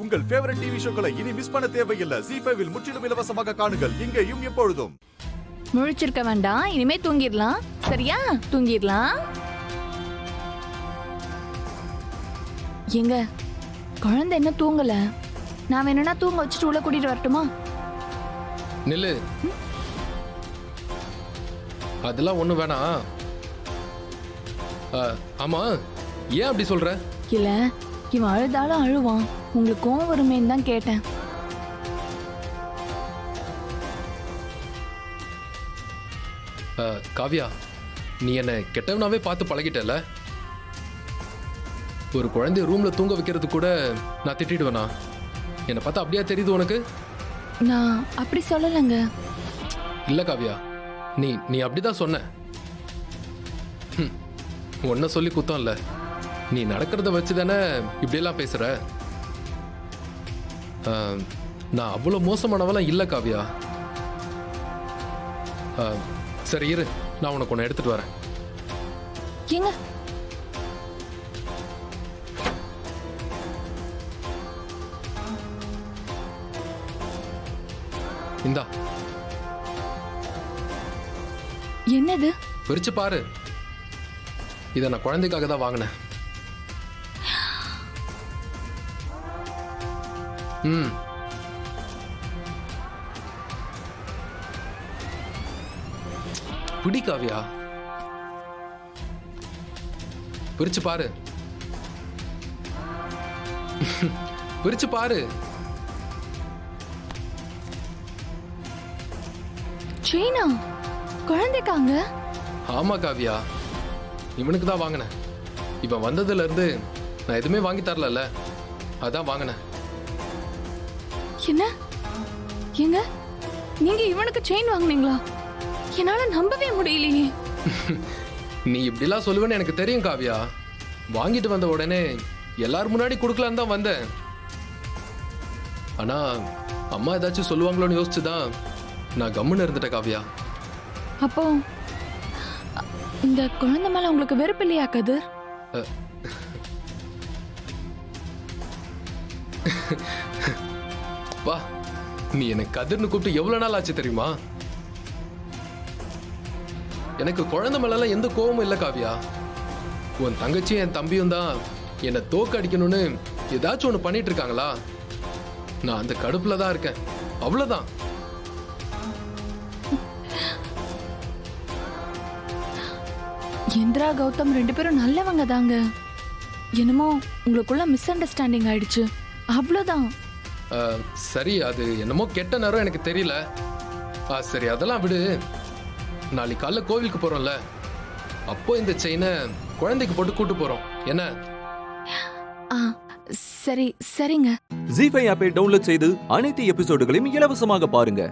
உங்கள் favourite TV ஷோக்களை இனி miss பண்ண தேவையில்லை. ZEE5 இல் முற்றிலும் இலவசமாக காணுங்கள். இங்கேயும் எப்பொழுதும். முழிச்சிருக்க வேண்டாம், இனிமே தூங்கிடலாம். சரியா? தூங்கிடலாம். எங்க குழந்தை என்ன தூங்கல? நான் வேணும்னா தூங்க வச்சுட்டு உள்ள கூட்டிட்டு வரட்டுமா? நில்லு. அதெல்லாம் ஒண்ணு வேணாம். ஆமா, ஏன் அப்படி சொல்ற? இல்ல, இவன் அழுதாலும் அழுவான். உங்களுக்கு கோவம் வருமேன்னு தான் கேட்டேன். காவ்யா, நீ என்ன கெட்டவனாவே பார்த்து பழகிட்டல. ஒரு குழந்தைய ரூம்ல தூங்க வைக்கிறது கூட நான் திட்டிடுவேனா? என்னை பார்த்தா அப்படியா தெரியுது உனக்கு? நான் அப்படி சொல்லலைங்க. இல்ல காவ்யா, நீ அப்படிதான் சொன்ன. உன்ன சொல்லி குத்தம் இல்ல. நீ நடக்கிறத வச்சு தானே இப்படியெல்லாம் பேசுற. நான் அவ்வளோ மோசமானவெல்லாம் இல்லை காவ்யா. சரி இரு, நான் உனக்கு ஒன்று எடுத்துட்டு வரேன். ஏங்க இந்தா. என்னது? பிரிச்சு பாரு. இதை நான் குழந்தைக்காக தான் வாங்கினேன். பிடி காவ்யா, பிரிச்சு பாரு. பிரிச்சு பாரு. சீனா குழந்தைக்காங்க? ஆமா காவ்யா, இவனுக்கு தான் வாங்கினேன். இவன் வந்ததுல இருந்து நான் எதுவுமே வாங்கி தரல, அதான் வாங்கினேன். என்ன? ஏங்க நீங்க இவனுக்கு செயின் வாங்குனீங்களா? என்னால நம்பவே முடியலையே. நீ இப்படிலாம் சொல்லுவேன்னு எனக்கு தெரியும் காவ்யா. வாங்கிட்டு வந்த உடனே எல்லாரும் முன்னாடி கொடுக்கலான்னு தான் வந்தேன். ஆனா அம்மா ஏதாச்சும் சொல்லுவாங்களோன்னு யோசிச்சுதான் நான் கம்முன்னு இருந்துட்டேன் காவ்யா. அப்போ இந்த குழந்தை மேல உங்களுக்கு வெறுப்பு இல்லையா கதிர்? வா, நீ எனக்கு கதிர்னு கூப்பிட்டு எவ்வளவு நாள் ஆச்சு தெரியுமா? எனக்கு குழந்தை மேலாம் எந்த கோபமும் இல்லை காவ்யா. உன் தங்கச்சியும் என் தம்பியும் தான் என்னை தோக்க அடிக்கணும்னு ஏதாச்சும் ஒன்று பண்ணிட்டு இருக்காங்களா? நான் அந்த கடுப்புல தான் இருக்கேன், அவ்வளவுதான். இந்திரா கௌதம் ரெண்டு பேரும் நல்லவங்க தாங்க. என்னமோ உங்களுக்குள்ள மிஸ் அண்டர்ஸ்டாண்டிங் ஆயிடுச்சு, அவ்வளவுதான். சரி, அது என்னமோ கெட்ட நேரம், எனக்கு தெரியல. சரி அதெல்லாம் விடு. நாளைக்கு காலைல கோவிலுக்கு போறோம்ல, அப்போ இந்த செயினை குழந்தைக்கு போட்டு கூட்டு போறோம் என்ன? சரி சரிங்க. ZEE5 ஆப்பை டவுன்லோட் செய்து அனைத்து எபிசோடுகளையும் இலவசமாக பாருங்க.